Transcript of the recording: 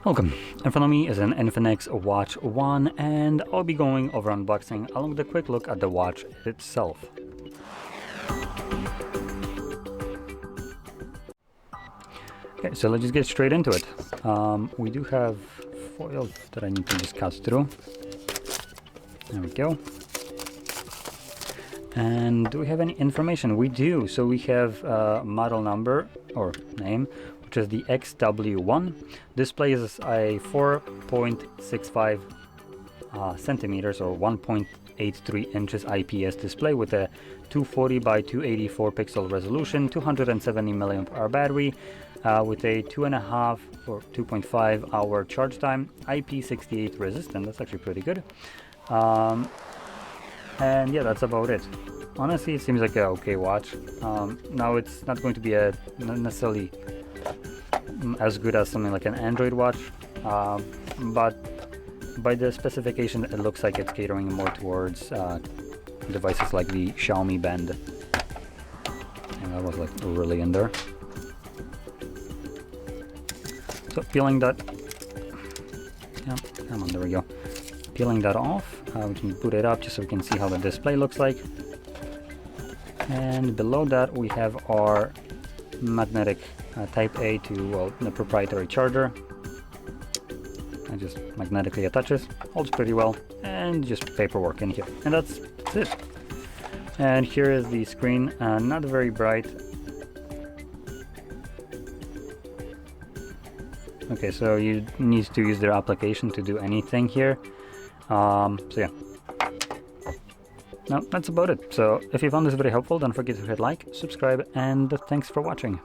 Welcome. In front of me is an INFINIX Watch 1 and I'll be going over unboxing along with a quick look at the watch itself. Okay, so let's just get straight into it. We do have foil that I need to just cut through. There we go. And do we have any information? We do. So we have model number or name, which is the XW1. Display is a 4.65 centimeters or 1.83 inches IPS display with a 240 by 284 pixel resolution, 270 milliampere battery, with a 2.5 or 2.5 hour charge time, IP68 resistant. That's actually pretty good. And yeah, that's about it. Honestly, it seems like a okay watch. Now it's not going to be not necessarily as good as something like an Android watch, but by the specification it looks like it's catering more towards devices like the Xiaomi Band. And that was like really in there. So peeling that, yeah, come on, there we go. Peeling that off, we can boot it up just so we can see how the display looks like. And below that we have our magnetic Type A to, well, the proprietary charger. It just magnetically attaches, holds pretty well, and just paperwork in here. And that's it. And here is the screen, not very bright. Okay, so you need to use their application to do anything here. So yeah. No, that's about it. So if you found this very helpful, don't forget to hit like, subscribe, and thanks for watching.